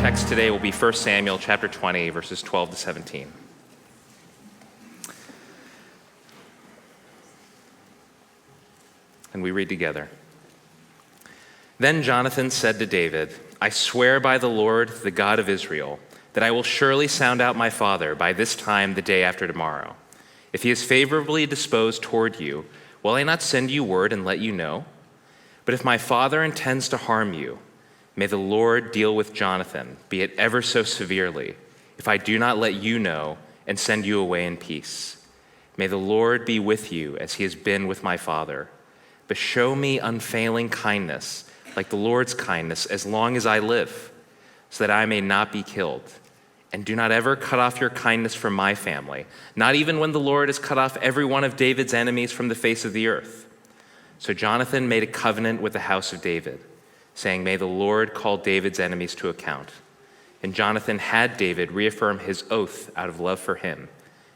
text today will be 1 Samuel chapter 20, verses 12 to 17. And we read together. Then Jonathan said to David, I swear by the Lord, the God of Israel, that I will surely sound out my father by this time the day after tomorrow. If he is favorably disposed toward you, will I not send you word and let you know? But if my father intends to harm you, may the Lord deal with Jonathan, be it ever so severely, if I do not let you know and send you away in peace. May the Lord be with you as he has been with my father. But show me unfailing kindness, like the Lord's kindness, as long as I live, so that I may not be killed. And do not ever cut off your kindness from my family, not even when the Lord has cut off every one of David's enemies from the face of the earth. So Jonathan made a covenant with the house of David, saying, may the Lord call David's enemies to account. And Jonathan had David reaffirm his oath out of love for him,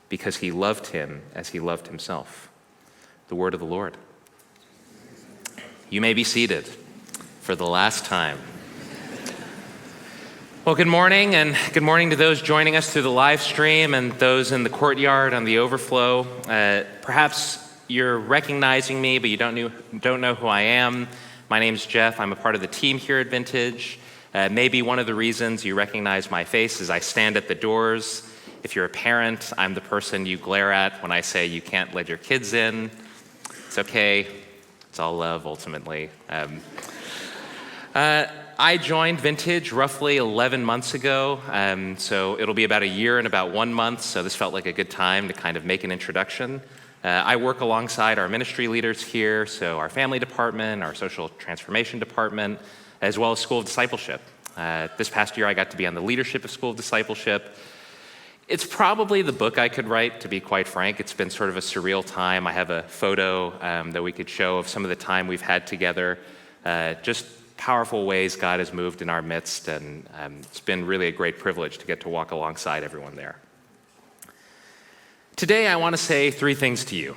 because he loved him as he loved himself. The word of the Lord. You may be seated for the last time. Well, good morning, and good morning to those joining us through the live stream and those in the courtyard on the overflow. Perhaps you're recognizing me, but you don't know who I am. My name's Jeff. I'm a part of the team here at Vintage. Maybe one of the reasons you recognize my face is I stand at the doors. If you're a parent, I'm the person you glare at when I say you can't let your kids in. It's okay. It's all love, ultimately. I joined Vintage roughly 11 months ago, so it'll be about a year and about 1 month, so this felt like a good time to kind of make an introduction. I work alongside our ministry leaders here, so our family department, our social transformation department, as well as School of Discipleship. This past year, I got to be on the leadership of School of Discipleship. It's probably the book I could write, to be quite frank. It's been sort of a surreal time. I have a photo that we could show of some of the time we've had together. Just powerful ways God has moved in our midst, and it's been really a great privilege to get to walk alongside everyone there. Today, I want to say 3 things to you.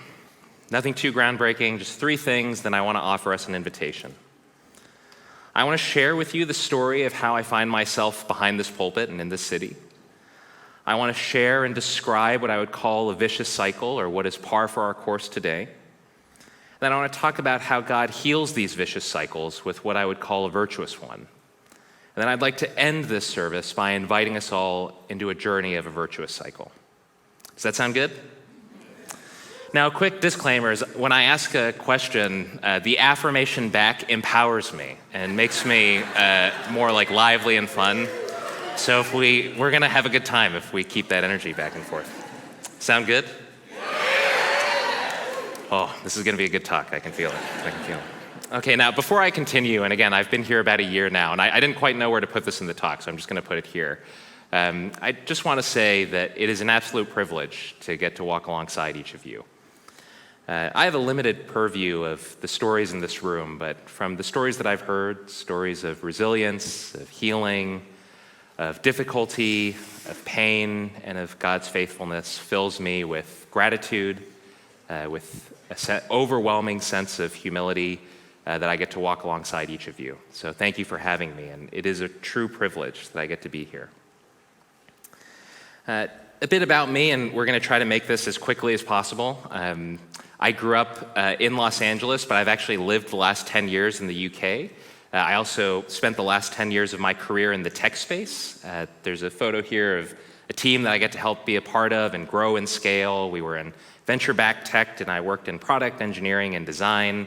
Nothing too groundbreaking, just 3 things, then I want to offer us an invitation. I want to share with you the story of how I find myself behind this pulpit and in this city. I want to share and describe what I would call a vicious cycle, or what is par for our course today. Then I want to talk about how God heals these vicious cycles with what I would call a virtuous one. And then I'd like to end this service by inviting us all into a journey of a virtuous cycle. Does that sound good? Now, a quick disclaimer is when I ask a question, the affirmation back empowers me and makes me more like lively and fun. So if we're going to have a good time if we keep that energy back and forth. Sound good? Oh, this is going to be a good talk. I can feel it. Okay, now before I continue, and again, I've been here about a year now, and I didn't quite know where to put this in the talk, so I'm just going to put it here. I just want to say that it is an absolute privilege to get to walk alongside each of you. I have a limited purview of the stories in this room, but from the stories that I've heard, stories of resilience, of healing, of difficulty, of pain, and of God's faithfulness fills me with gratitude, with an overwhelming sense of humility that I get to walk alongside each of you. So thank you for having me, and it is a true privilege that I get to be here. A bit about me, and we're going to try to make this as quickly as possible. I grew up in Los Angeles, but I've actually lived the last 10 years in the UK. I also spent the last 10 years of my career in the tech space. There's a photo here of a team that I get to help be a part of and grow and scale. We were in venture-backed tech, and I worked in product engineering and design.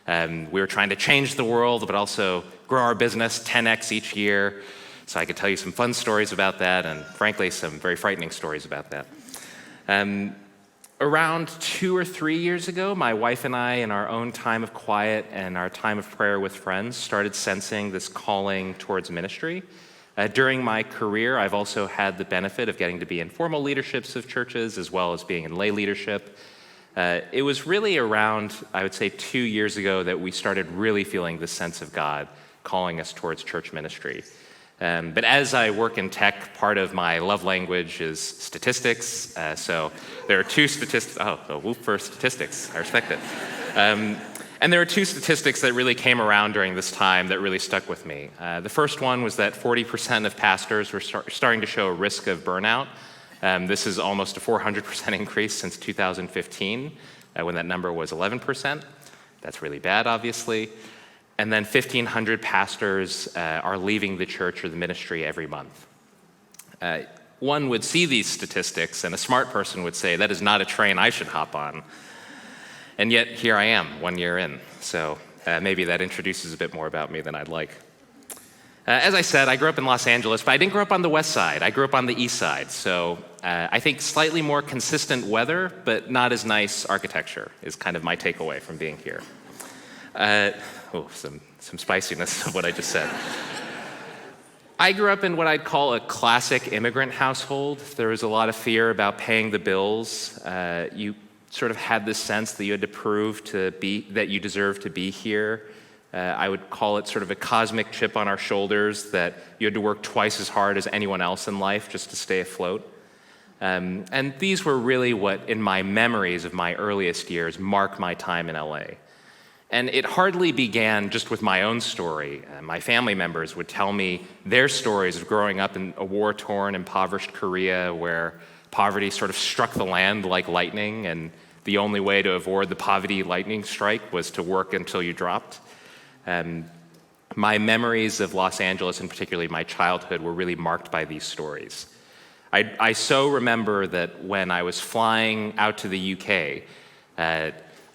We were trying to change the world, but also grow our business 10x each year. So I could tell you some fun stories about that, and frankly, some very frightening stories about that. Around 2 or 3 years ago, my wife and I, in our own time of quiet and our time of prayer with friends, started sensing this calling towards ministry. During my career, I've also had the benefit of getting to be in formal leaderships of churches, as well as being in lay leadership. It was really around, I would say, 2 years ago that we started really feeling the sense of God calling us towards church ministry. But as I work in tech, part of my love language is statistics. So there are 2 statistics. Oh, whoop for statistics. I respect it. And there are two statistics that really came around during this time that really stuck with me. The first one was that 40% of pastors were starting to show a risk of burnout. This is almost a 400% increase since 2015, when that number was 11%. That's really bad, obviously. And then 1,500 pastors are leaving the church or the ministry every month. One would see these statistics, and a smart person would say, that is not a train I should hop on. And yet, here I am, 1 year in. So maybe that introduces a bit more about me than I'd like. As I said, I grew up in Los Angeles, but I didn't grow up on the west side. I grew up on the east side. So I think slightly more consistent weather, but not as nice architecture is kind of my takeaway from being here. Some spiciness of what I just said. I grew up in what I'd call a classic immigrant household. There was a lot of fear about paying the bills. You sort of had this sense that you had to prove that you deserved to be here. I would call it sort of a cosmic chip on our shoulders that you had to work twice as hard as anyone else in life just to stay afloat. And these were really what, in my memories of my earliest years, mark my time in LA. And it hardly began just with my own story. My family members would tell me their stories of growing up in a war-torn, impoverished Korea where poverty sort of struck the land like lightning, and the only way to avoid the poverty lightning strike was to work until you dropped. My memories of Los Angeles, and particularly my childhood, were really marked by these stories. I so remember that when I was flying out to the UK,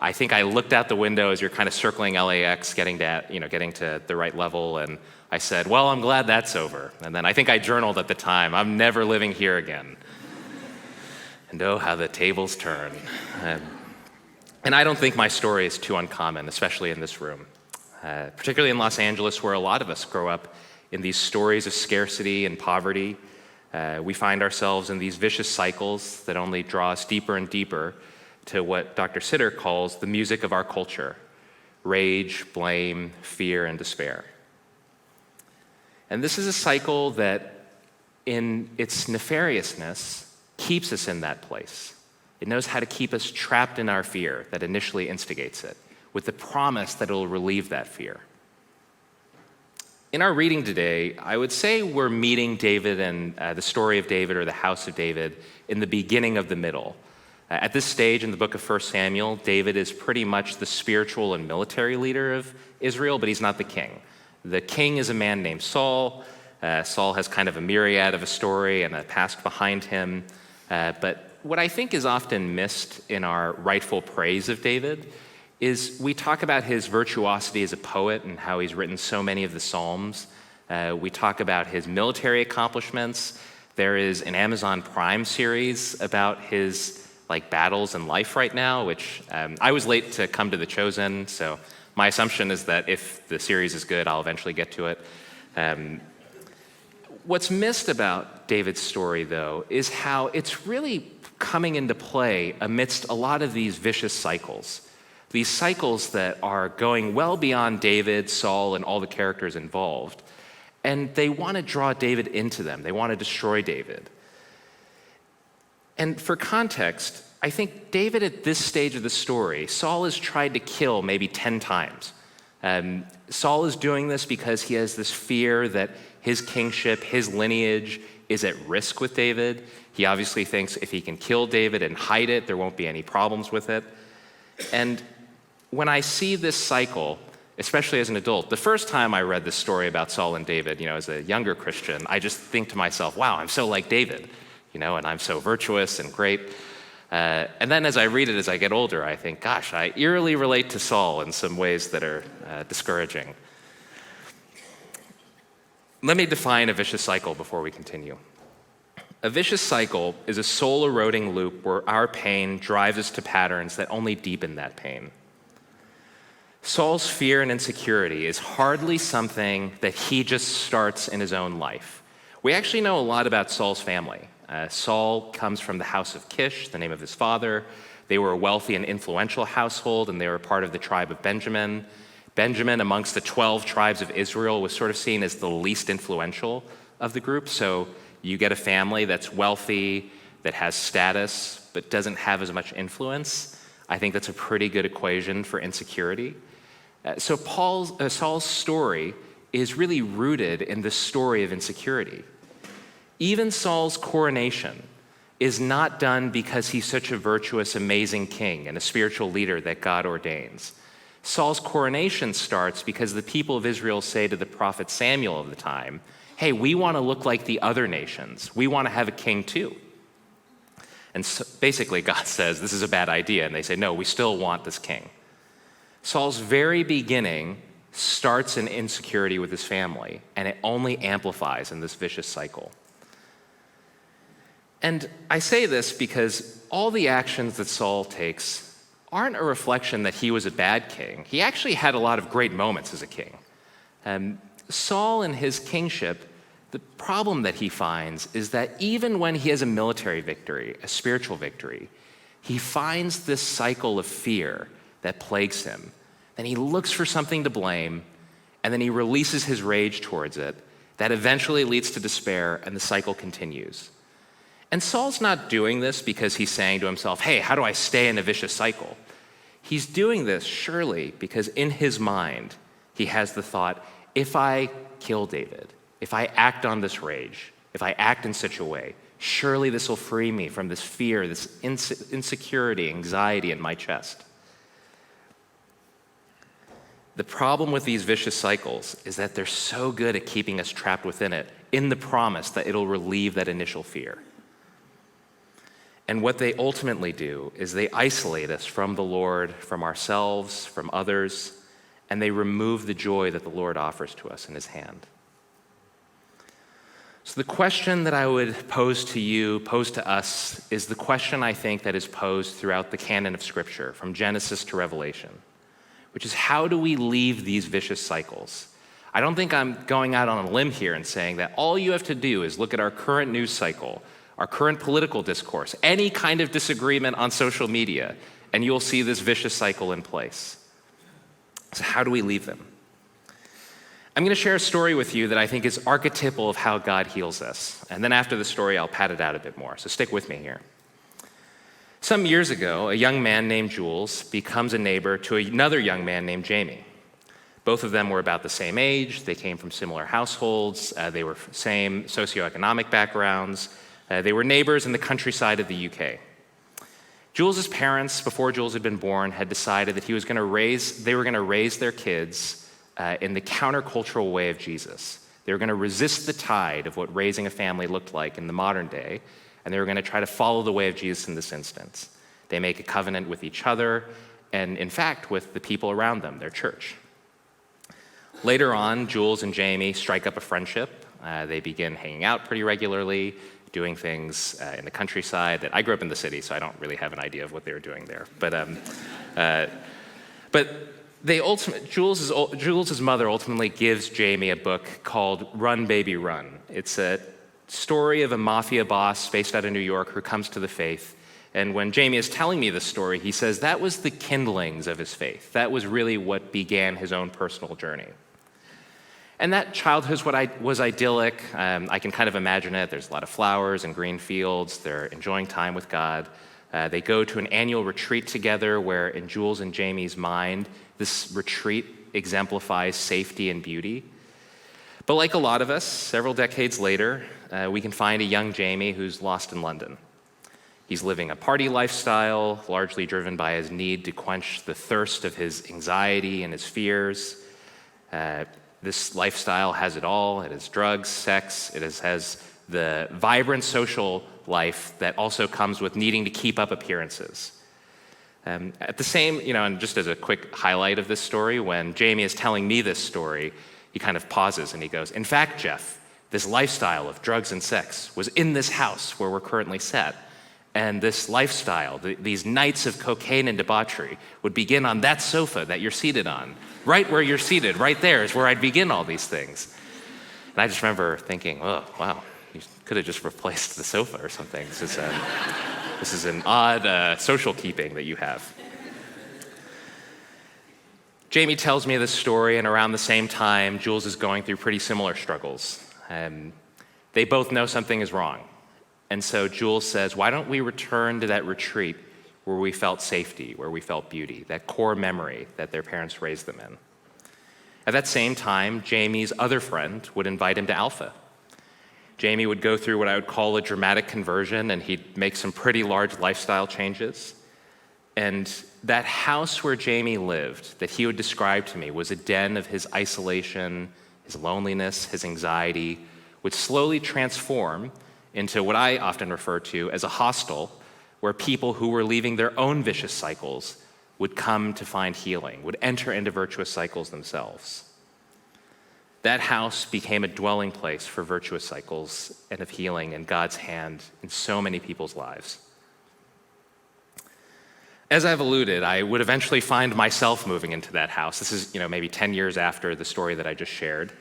I think I looked out the window as you're kind of circling LAX, getting to the right level, and I said, well, I'm glad that's over. And then I think I journaled at the time, I'm never living here again. And oh, how the tables turn. And I don't think my story is too uncommon, especially in this room. Particularly in Los Angeles, where a lot of us grow up in these stories of scarcity and poverty. We find ourselves in these vicious cycles that only draw us deeper and deeper to what Dr. Sitter calls the music of our culture: rage, blame, fear, and despair. And this is a cycle that, in its nefariousness, keeps us in that place. It knows how to keep us trapped in our fear that initially instigates it, with the promise that it will relieve that fear. In our reading today, I would say we're meeting David and the story of David, or the house of David, in the beginning of the middle. At this stage in the book of 1 Samuel, David is pretty much the spiritual and military leader of Israel, but he's not the king. The king is a man named Saul. Saul has kind of a myriad of a story and a past behind him. But what I think is often missed in our rightful praise of David is we talk about his virtuosity as a poet and how he's written so many of the Psalms. We talk about his military accomplishments. There is an Amazon Prime series about his battles in life right now, which I was late to come to The Chosen, so my assumption is that if the series is good, I'll eventually get to it. What's missed about David's story, though, is how it's really coming into play amidst a lot of these vicious cycles. These cycles that are going well beyond David, Saul, and all the characters involved. And they want to draw David into them. They want to destroy David. And for context, I think David at this stage of the story, Saul has tried to kill maybe 10 times. Saul is doing this because he has this fear that his kingship, his lineage is at risk with David. He obviously thinks if he can kill David and hide it, there won't be any problems with it. And when I see this cycle, especially as an adult, the first time I read this story about Saul and David, as a younger Christian, I just think to myself, wow, I'm so like David, and I'm so virtuous and great. And then as I read it as I get older, I think, gosh, I eerily relate to Saul in some ways that are discouraging. Let me define a vicious cycle before we continue. A vicious cycle is a soul-eroding loop where our pain drives us to patterns that only deepen that pain. Saul's fear and insecurity is hardly something that he just starts in his own life. We actually know a lot about Saul's family. Saul comes from the house of Kish, the name of his father. They were a wealthy and influential household, and they were part of the tribe of Benjamin. Benjamin, amongst the 12 tribes of Israel, was sort of seen as the least influential of the group. So you get a family that's wealthy, that has status, but doesn't have as much influence. I think that's a pretty good equation for insecurity. Saul's story is really rooted in this story of insecurity. Even Saul's coronation is not done because he's such a virtuous, amazing king and a spiritual leader that God ordains. Saul's coronation starts because the people of Israel say to the prophet Samuel of the time, hey, we want to look like the other nations. We want to have a king too. And so basically God says, this is a bad idea. And they say, no, we still want this king. Saul's very beginning starts in insecurity with his family, and it only amplifies in this vicious cycle. And I say this because all the actions that Saul takes aren't a reflection that he was a bad king. He actually had a lot of great moments as a king. Saul and his kingship, the problem that he finds is that even when he has a military victory, a spiritual victory, he finds this cycle of fear that plagues him. Then he looks for something to blame, and then he releases his rage towards it. That eventually leads to despair, and the cycle continues. And Saul's not doing this because he's saying to himself, hey, how do I stay in a vicious cycle? He's doing this surely because in his mind, he has the thought, if I kill David, if I act on this rage, if I act in such a way, surely this will free me from this fear, this insecurity, anxiety in my chest. The problem with these vicious cycles is that they're so good at keeping us trapped within it in the promise that it'll relieve that initial fear. And what they ultimately do is they isolate us from the Lord, from ourselves, from others, and they remove the joy that the Lord offers to us in his hand. So the question that I would pose to you, pose to us, is the question I think that is posed throughout the canon of Scripture, from Genesis to Revelation, which is how do we leave these vicious cycles? I don't think I'm going out on a limb here and saying that all you have to do is look at our current news cycle, our current political discourse, any kind of disagreement on social media, and you'll see this vicious cycle in place. So how do we leave them? I'm going to share a story with you that I think is archetypal of how God heals us. And then after the story, I'll pad it out a bit more. So stick with me here. Some years ago, a young man named Jules becomes a neighbor to another young man named Jamie. Both of them were about the same age. They came from similar households. They were same socioeconomic backgrounds. They were neighbors in the countryside of the UK. Jules's parents, before Jules had been born, had decided that they were going to raise their kids in the countercultural way of Jesus. They were going to resist the tide of what raising a family looked like in the modern day, and they were going to try to follow the way of Jesus in this instance. They make a covenant with each other, and in fact, with the people around them, their church. Later on, Jules and Jamie strike up a friendship. They begin hanging out pretty regularly, doing things in the countryside. That I grew up in the city, so I don't really have an idea of what they were doing there. But Jules's mother ultimately gives Jamie a book called Run, Baby, Run. It's a story of a mafia boss based out of New York who comes to the faith. And when Jamie is telling me this story, he says that was the kindlings of his faith. That was really what began his own personal journey. And that childhood was idyllic. I can kind of imagine it. There's a lot of flowers and green fields. They're enjoying time with God. They go to an annual retreat together where in Jules and Jamie's mind, this retreat exemplifies safety and beauty. But like a lot of us, several decades later, we can find a young Jamie who's lost in London. He's living a party lifestyle, largely driven by his need to quench the thirst of his anxiety and his fears. This lifestyle has it all. It has drugs, sex. It has the vibrant social life that also comes with needing to keep up appearances. At the same, and just as a quick highlight of this story, when Jamie is telling me this story, he kind of pauses and he goes, in fact, Jeff, this lifestyle of drugs and sex was in this house where we're currently set. And this lifestyle, these nights of cocaine and debauchery would begin on that sofa that you're seated on. Right where you're seated, right there is where I'd begin all these things. And I just remember thinking, oh, wow, you could have just replaced the sofa or something. This is an odd social keeping that you have. Jamie tells me this story, and around the same time, Jules is going through pretty similar struggles. They both know something is wrong. And so Jules says, why don't we return to that retreat where we felt safety, where we felt beauty, that core memory that their parents raised them in? At that same time, Jamie's other friend would invite him to Alpha. Jamie would go through what I would call a dramatic conversion, and he'd make some pretty large lifestyle changes. And that house where Jamie lived, that he would describe to me, was a den of his isolation, his loneliness, his anxiety, would slowly transform into what I often refer to as a hostel, where people who were leaving their own vicious cycles would come to find healing, would enter into virtuous cycles themselves. That house became a dwelling place for virtuous cycles and of healing and God's hand in so many people's lives. As I've alluded, I would eventually find myself moving into that house. This is, maybe 10 years after the story that I just shared.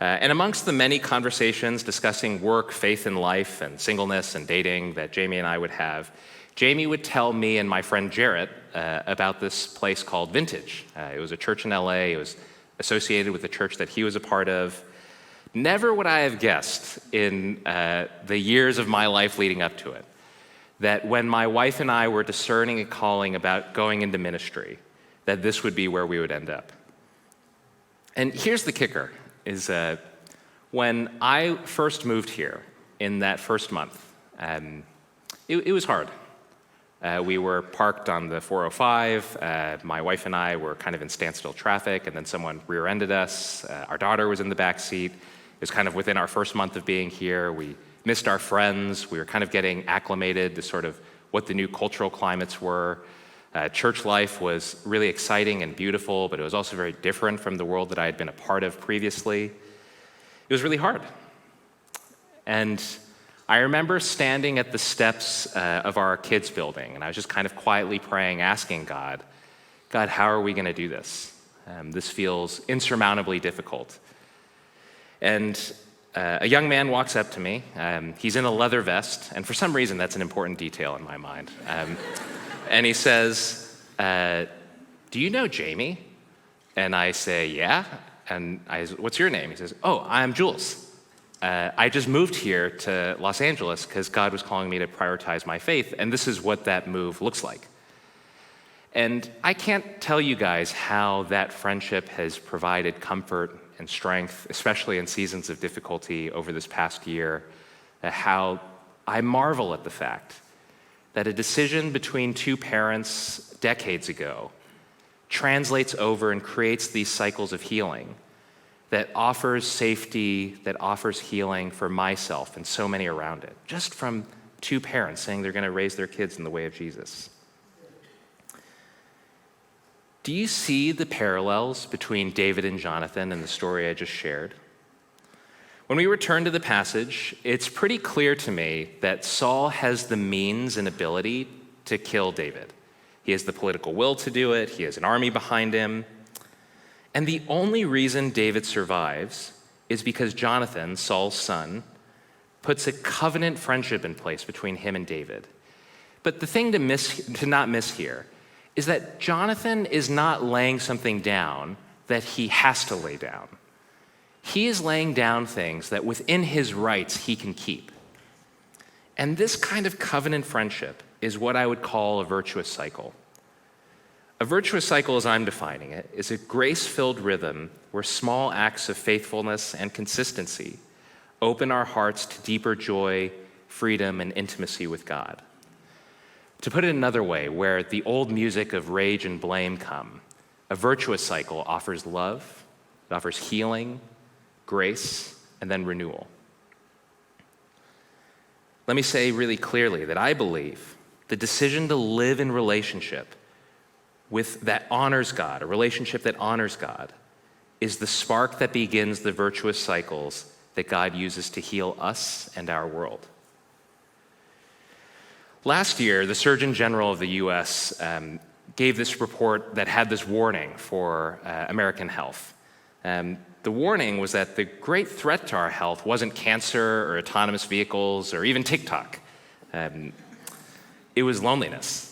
And amongst the many conversations discussing work, faith in life, and singleness and dating that Jamie and I would have, Jamie would tell me and my friend Jarrett about this place called Vintage. It was a church in LA. It was associated with the church that he was a part of. Never would I have guessed in the years of my life leading up to it that when my wife and I were discerning a calling about going into ministry, that this would be where we would end up. And here's the kicker, is when I first moved here in that first month, it was hard. We were parked on the 405. My wife and I were kind of in standstill traffic, and then someone rear-ended us. Our daughter was in the back seat. It was kind of within our first month of being here. We missed our friends. We were kind of getting acclimated to sort of what the new cultural climates were. Church life was really exciting and beautiful, but it was also very different from the world that I had been a part of previously. It was really hard. And I remember standing at the steps of our kids' building, and I was just kind of quietly praying, asking God, how are we going to do this? This feels insurmountably difficult. And a young man walks up to me. He's in a leather vest, and for some reason, that's an important detail in my mind. And he says, do you know Jamie? And I say, yeah. And what's your name? He says, oh, I'm Jules. I just moved here to Los Angeles because God was calling me to prioritize my faith, and this is what that move looks like. And I can't tell you guys how that friendship has provided comfort and strength, especially in seasons of difficulty over this past year, how I marvel at the fact that a decision between two parents decades ago translates over and creates these cycles of healing that offers safety, that offers healing for myself and so many around it, just from two parents saying they're going to raise their kids in the way of Jesus. Do you see the parallels between David and Jonathan and the story I just shared? When we return to the passage, it's pretty clear to me that Saul has the means and ability to kill David. He has the political will to do it. He has an army behind him. And the only reason David survives is because Jonathan, Saul's son, puts a covenant friendship in place between him and David. But the thing to not miss here is that Jonathan is not laying something down that he has to lay down. He is laying down things that within his rights he can keep. And this kind of covenant friendship is what I would call a virtuous cycle. A virtuous cycle, as I'm defining it, is a grace-filled rhythm where small acts of faithfulness and consistency open our hearts to deeper joy, freedom, and intimacy with God. To put it another way, where the old music of rage and blame come, a virtuous cycle offers love, it offers healing, grace, and then renewal. Let me say really clearly that I believe the decision to live in relationship that honors God, a relationship that honors God, is the spark that begins the virtuous cycles that God uses to heal us and our world. Last year, the Surgeon General of the US gave this report that had this warning for American health. The warning was that the great threat to our health wasn't cancer or autonomous vehicles or even TikTok. It was loneliness.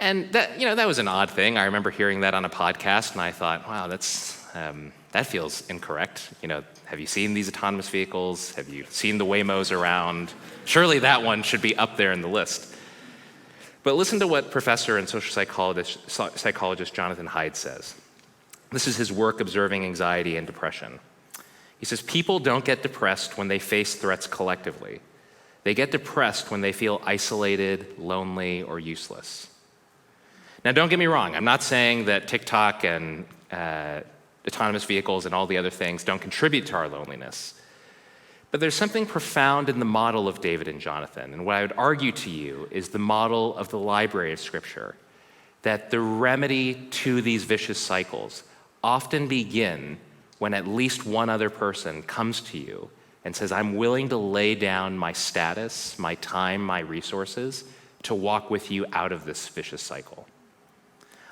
And that was an odd thing. I remember hearing that on a podcast, and I thought, wow, that feels incorrect. Have you seen these autonomous vehicles? Have you seen the Waymos around? Surely that one should be up there in the list. But listen to what professor and social psychologist Jonathan Haidt says. This is his work observing anxiety and depression. He says, people don't get depressed when they face threats collectively. They get depressed when they feel isolated, lonely, or useless. Now, don't get me wrong. I'm not saying that TikTok and autonomous vehicles and all the other things don't contribute to our loneliness. But there's something profound in the model of David and Jonathan. And what I would argue to you is the model of the library of Scripture, that the remedy to these vicious cycles often begin when at least one other person comes to you and says, I'm willing to lay down my status, my time, my resources to walk with you out of this vicious cycle.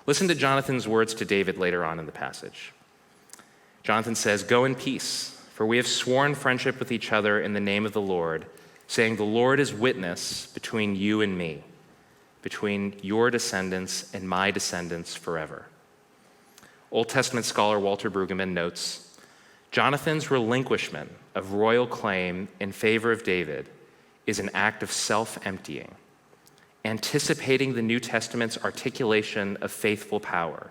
Listen to Jonathan's words to David later on in the passage. Jonathan says, go in peace, for we have sworn friendship with each other in the name of the Lord, saying, the Lord is witness between you and me, between your descendants and my descendants forever. Old Testament scholar Walter Brueggemann notes, Jonathan's relinquishment of royal claim in favor of David is an act of self-emptying, anticipating the New Testament's articulation of faithful power.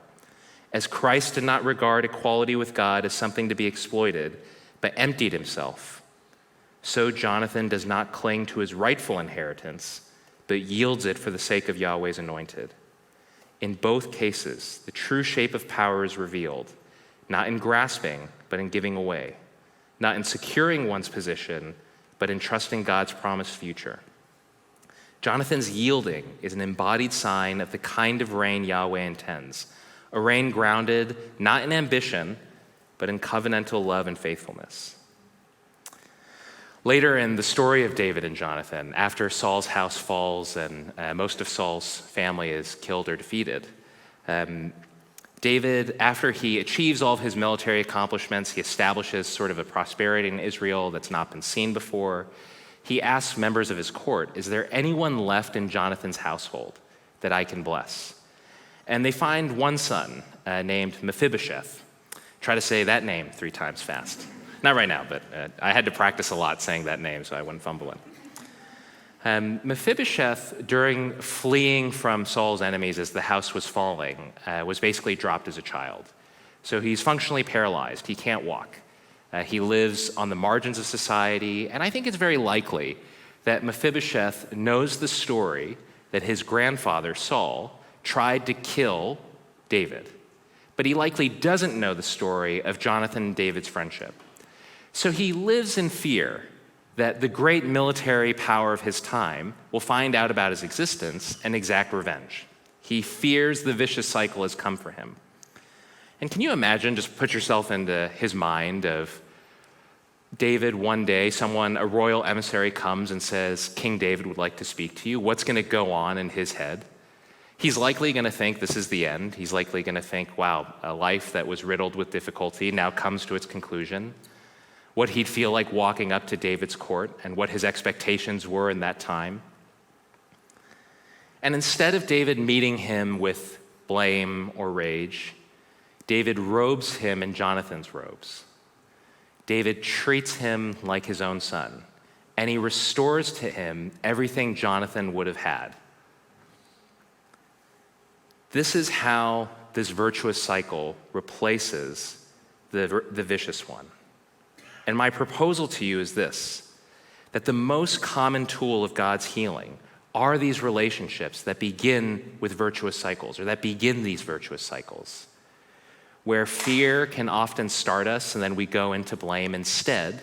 As Christ did not regard equality with God as something to be exploited, but emptied himself, so Jonathan does not cling to his rightful inheritance, but yields it for the sake of Yahweh's anointed. In both cases, the true shape of power is revealed, not in grasping, but in giving away, not in securing one's position, but in trusting God's promised future. Jonathan's yielding is an embodied sign of the kind of reign Yahweh intends, a reign grounded not in ambition, but in covenantal love and faithfulness. Later in the story of David and Jonathan, after Saul's house falls and most of Saul's family is killed or defeated, David, after he achieves all of his military accomplishments, he establishes sort of a prosperity in Israel that's not been seen before. He asks members of his court, is there anyone left in Jonathan's household that I can bless? And they find one son named Mephibosheth. Try to say that name 3 times fast. Not right now, but I had to practice a lot saying that name so I wouldn't fumble it. Mephibosheth, during fleeing from Saul's enemies as the house was falling, was basically dropped as a child. So he's functionally paralyzed. He can't walk. He lives on the margins of society, and I think it's very likely that Mephibosheth knows the story that his grandfather, Saul, tried to kill David. But he likely doesn't know the story of Jonathan and David's friendship. So he lives in fear that the great military power of his time will find out about his existence and exact revenge. He fears the vicious cycle has come for him. And can you imagine, just put yourself into his mind of David one day, a royal emissary comes and says, King David would like to speak to you. What's going to go on in his head? He's likely going to think this is the end. He's likely going to think, wow, a life that was riddled with difficulty now comes to its conclusion. What he'd feel like walking up to David's court and what his expectations were in that time. And instead of David meeting him with blame or rage, David robes him in Jonathan's robes. David treats him like his own son, and he restores to him everything Jonathan would have had. This is how this virtuous cycle replaces the vicious one. And my proposal to you is this, that the most common tool of God's healing are these relationships that begin with virtuous cycles, or that begin these virtuous cycles, where fear can often start us and then we go into blame. Instead,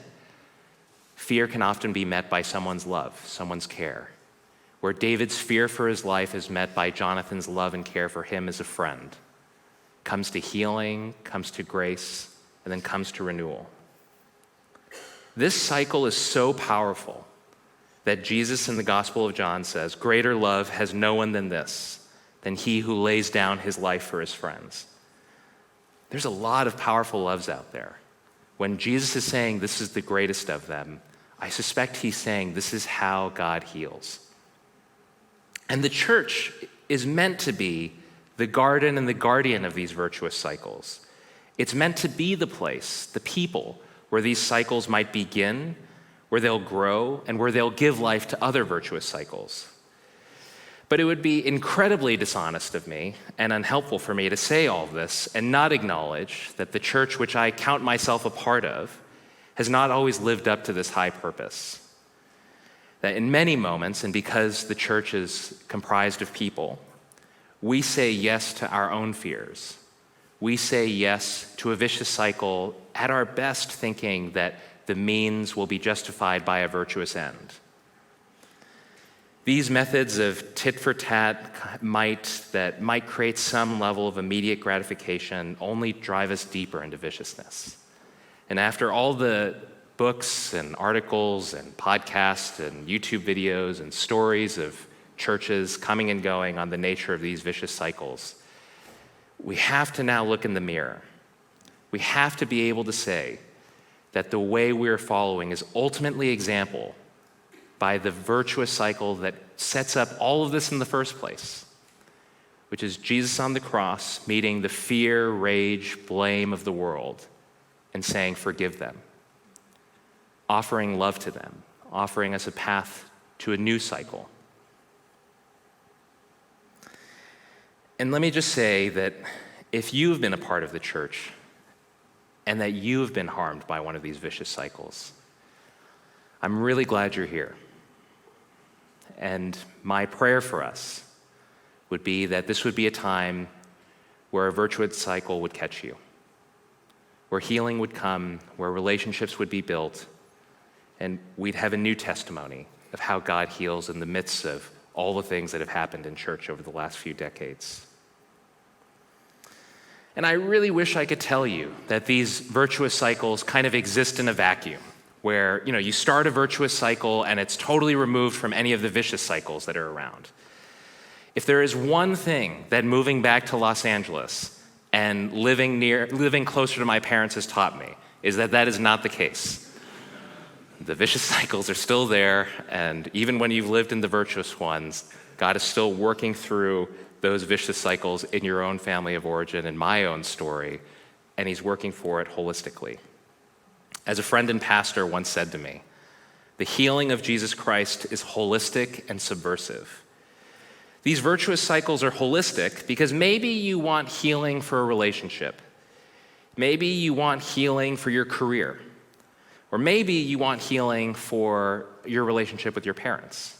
fear can often be met by someone's love, someone's care, where David's fear for his life is met by Jonathan's love and care for him as a friend, comes to healing, comes to grace, and then comes to renewal. This cycle is so powerful that Jesus in the Gospel of John says, greater love has no one than this, than he who lays down his life for his friends. There's a lot of powerful loves out there. When Jesus is saying this is the greatest of them, I suspect he's saying this is how God heals. And the church is meant to be the garden and the guardian of these virtuous cycles. It's meant to be the place, the people, where these cycles might begin, where they'll grow, and where they'll give life to other virtuous cycles. But it would be incredibly dishonest of me and unhelpful for me to say all of this and not acknowledge that the church which I count myself a part of has not always lived up to this high purpose. That in many moments, and because the church is comprised of people, we say yes to our own fears. We say yes to a vicious cycle at our best, thinking that the means will be justified by a virtuous end. These methods of tit for tat that might create some level of immediate gratification only drive us deeper into viciousness. And after all the books and articles and podcasts and YouTube videos and stories of churches coming and going on the nature of these vicious cycles, we have to now look in the mirror. We have to be able to say that the way we're following is ultimately example by the virtuous cycle that sets up all of this in the first place, which is Jesus on the cross meeting the fear, rage, blame of the world and saying, forgive them, offering love to them, offering us a path to a new cycle. And let me just say that if you've been a part of the church and that you have been harmed by one of these vicious cycles, I'm really glad you're here. And my prayer for us would be that this would be a time where a virtuous cycle would catch you, where healing would come, where relationships would be built, and we'd have a new testimony of how God heals in the midst of all the things that have happened in church over the last few decades. And I really wish I could tell you that these virtuous cycles kind of exist in a vacuum, where you start a virtuous cycle and it's totally removed from any of the vicious cycles that are around. If there is one thing that moving back to Los Angeles and living closer to my parents has taught me, is that is not the case. The vicious cycles are still there, and even when you've lived in the virtuous ones, God is still working through those vicious cycles in your own family of origin, in my own story, and he's working for it holistically. As a friend and pastor once said to me, the healing of Jesus Christ is holistic and subversive. These virtuous cycles are holistic because maybe you want healing for a relationship. Maybe you want healing for your career. Or maybe you want healing for your relationship with your parents.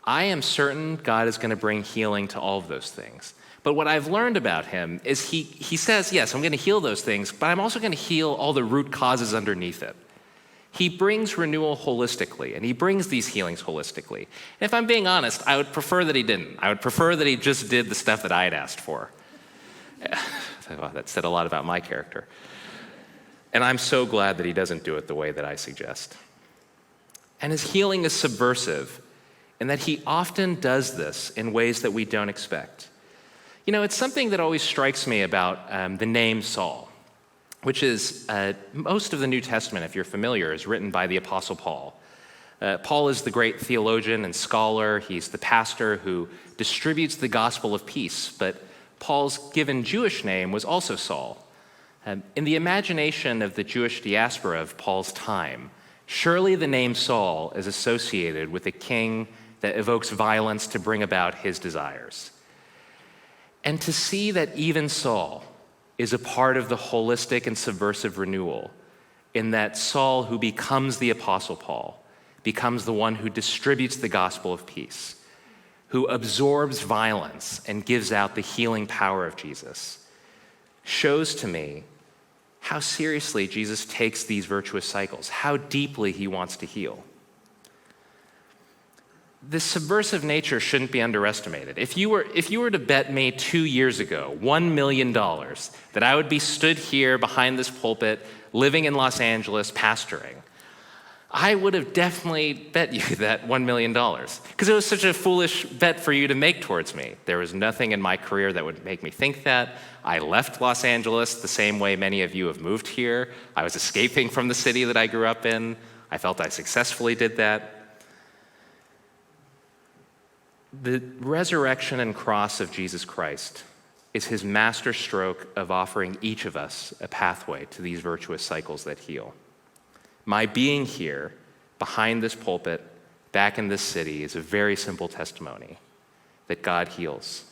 I am certain God is going to bring healing to all of those things. But what I've learned about him is he says, yes, I'm going to heal those things, but I'm also going to heal all the root causes underneath it. He brings renewal holistically, and he brings these healings holistically. And if I'm being honest, I would prefer that he didn't. I would prefer that he just did the stuff that I had asked for. Well, that said a lot about my character. And I'm so glad that he doesn't do it the way that I suggest. And his healing is subversive in that he often does this in ways that we don't expect. It's something that always strikes me about the name Saul, which is most of the New Testament, if you're familiar, is written by the Apostle Paul. Paul is the great theologian and scholar. He's the pastor who distributes the gospel of peace, but Paul's given Jewish name was also Saul. In the imagination of the Jewish diaspora of Paul's time, surely the name Saul is associated with a king that evokes violence to bring about his desires. And to see that even Saul is a part of the holistic and subversive renewal, in that Saul, who becomes the Apostle Paul, becomes the one who distributes the gospel of peace, who absorbs violence and gives out the healing power of Jesus, shows to me how seriously Jesus takes these virtuous cycles, how deeply he wants to heal. This subversive nature shouldn't be underestimated. If you were to bet me 2 years ago, $1 million, that I would be stood here behind this pulpit, living in Los Angeles, pastoring, I would have definitely bet you that $1 million, because it was such a foolish bet for you to make towards me. There was nothing in my career that would make me think that. I left Los Angeles the same way many of you have moved here. I was escaping from the city that I grew up in. I felt I successfully did that. The resurrection and cross of Jesus Christ is his master stroke of offering each of us a pathway to these virtuous cycles that heal. My being here, behind this pulpit, back in this city, is a very simple testimony. that God heals.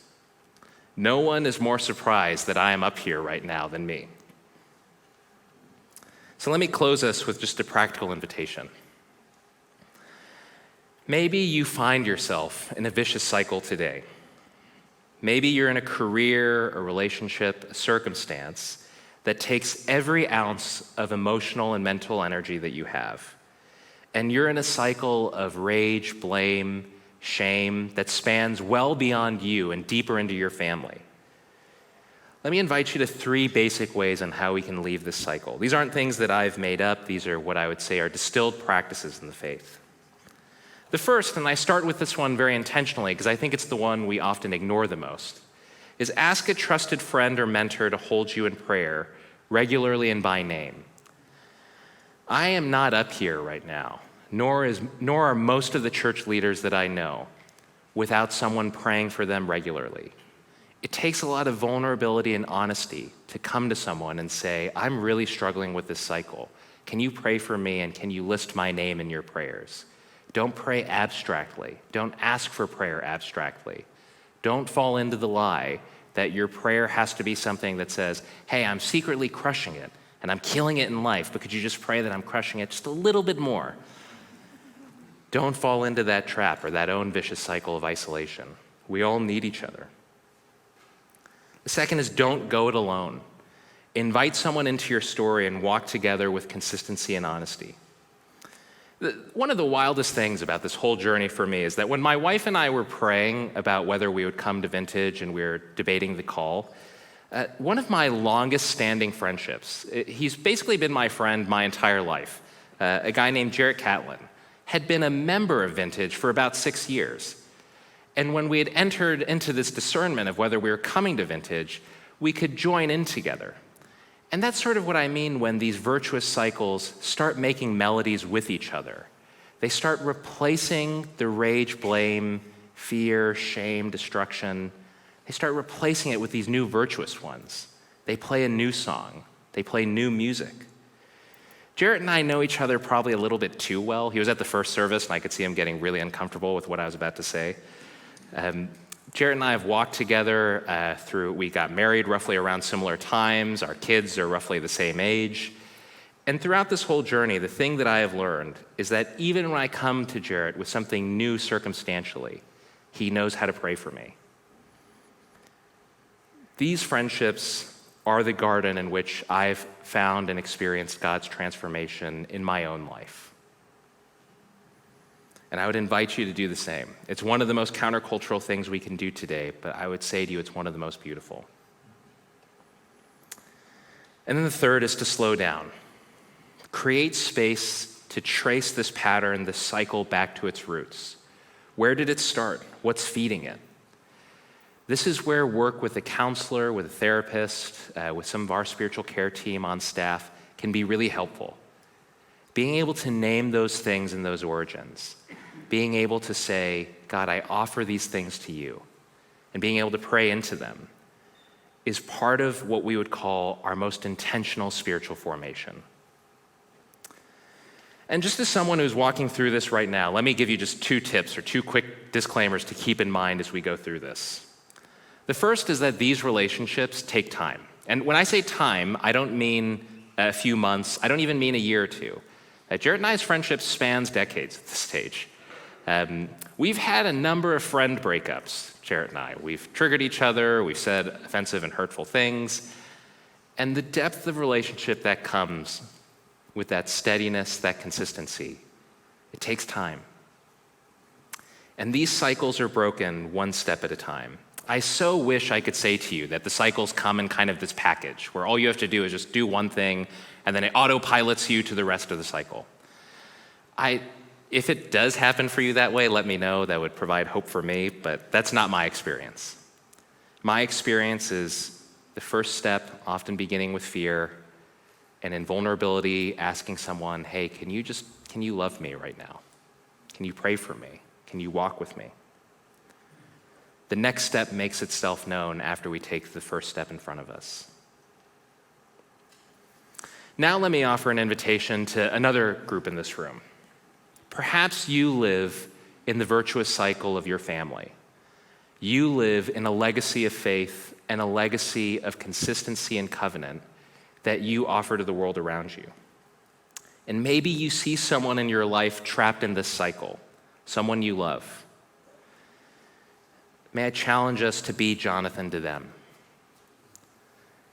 No one is more surprised that I am up here right now than me. So let me close us with just a practical invitation. Maybe you find yourself in a vicious cycle today. Maybe you're in a career, a relationship, a circumstance that takes every ounce of emotional and mental energy that you have. And you're in a cycle of rage, blame, shame that spans well beyond you and deeper into your family. Let me invite you to 3 basic ways on how we can leave this cycle. These aren't things that I've made up. These are what I would say are distilled practices in the faith. The first, and I start with this one very intentionally because I think it's the one we often ignore the most, is ask a trusted friend or mentor to hold you in prayer regularly and by name. I am not up here right now, nor are most of the church leaders that I know, without someone praying for them regularly. It takes a lot of vulnerability and honesty to come to someone and say, I'm really struggling with this cycle. Can you pray for me, and can you list my name in your prayers? Don't pray abstractly. Don't ask for prayer abstractly. Don't fall into the lie that your prayer has to be something that says, hey, I'm secretly crushing it, and I'm killing it in life, but could you just pray that I'm crushing it just a little bit more? Don't fall into that trap or that own vicious cycle of isolation. We all need each other. The second is don't go it alone. Invite someone into your story and walk together with consistency and honesty. One of the wildest things about this whole journey for me is that when my wife and I were praying about whether we would come to Vintage and we were debating the call, one of my longest standing friendships, he's basically been my friend my entire life, a guy named Jarrett Catlin, had been a member of Vintage for about 6 years. And when we had entered into this discernment of whether we were coming to Vintage, we could join in together. And that's sort of what I mean when these virtuous cycles start making melodies with each other. They start replacing the rage, blame, fear, shame, destruction. They start replacing it with these new virtuous ones. They play a new song. They play new music. Jarrett and I know each other probably a little bit too well. He was at the first service, and I could see him getting really uncomfortable with what I was about to say. Jarrett and I have walked together we got married roughly around similar times. Our kids are roughly the same age. And throughout this whole journey, the thing that I have learned is that even when I come to Jarrett with something new circumstantially, he knows how to pray for me. These friendships are the garden in which I've found and experienced God's transformation in my own life. And I would invite you to do the same. It's one of the most countercultural things we can do today, but I would say to you it's one of the most beautiful. And then the third is to slow down. Create space to trace this pattern, this cycle back to its roots. Where did it start? What's feeding it? This is where work with a counselor, with a therapist, with some of our spiritual care team on staff can be really helpful. Being able to name those things and those origins. Being able to say, God, I offer these things to you, and being able to pray into them is part of what we would call our most intentional spiritual formation. And just as someone who's walking through this right now, let me give you just 2 tips or 2 quick disclaimers to keep in mind as we go through this. The first is that these relationships take time. And when I say time, I don't mean a few months. I don't even mean a year or 2. Jarrett and I's friendship spans decades at this stage. We've had a number of friend breakups, Jarrett and I. We've triggered each other, we've said offensive and hurtful things, and the depth of relationship that comes with that steadiness, that consistency, it takes time. And these cycles are broken one step at a time. I so wish I could say to you that the cycles come in kind of this package, where all you have to do is just do one thing, and then it autopilots you to the rest of the cycle. If it does happen for you that way, let me know. That would provide hope for me, but that's not my experience. My experience is the first step, often beginning with fear, and in vulnerability, asking someone, hey, can you love me right now? Can you pray for me? Can you walk with me? The next step makes itself known after we take the first step in front of us. Now let me offer an invitation to another group in this room. Perhaps you live in the virtuous cycle of your family. You live in a legacy of faith and a legacy of consistency and covenant that you offer to the world around you. And maybe you see someone in your life trapped in this cycle, someone you love. May I challenge us to be Jonathan to them.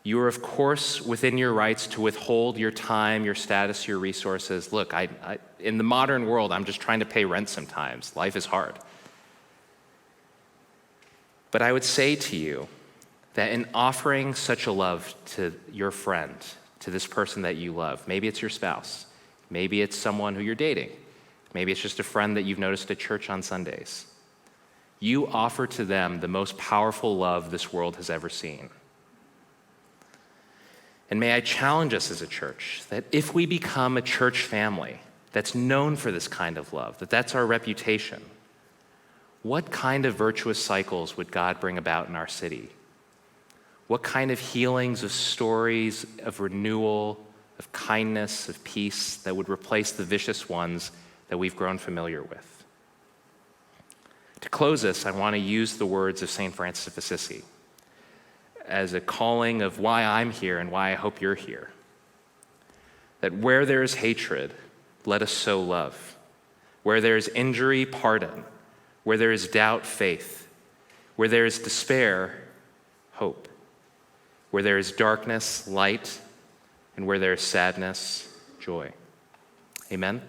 You are, of course, within your rights to withhold your time, your status, your resources. Look, in the modern world, I'm just trying to pay rent sometimes. Life is hard. But I would say to you that in offering such a love to your friend, to this person that you love, maybe it's your spouse, maybe it's someone who you're dating, maybe it's just a friend that you've noticed at church on Sundays, you offer to them the most powerful love this world has ever seen. And may I challenge us as a church that if we become a church family that's known for this kind of love, that's our reputation, what kind of virtuous cycles would God bring about in our city? What kind of healings of stories of renewal, of kindness, of peace that would replace the vicious ones that we've grown familiar with? To close this, I want to use the words of St. Francis of Assisi as a calling of why I'm here and why I hope you're here. That where there is hatred, let us sow love. Where there is injury, pardon. Where there is doubt, faith. Where there is despair, hope. Where there is darkness, light. And where there is sadness, joy. Amen.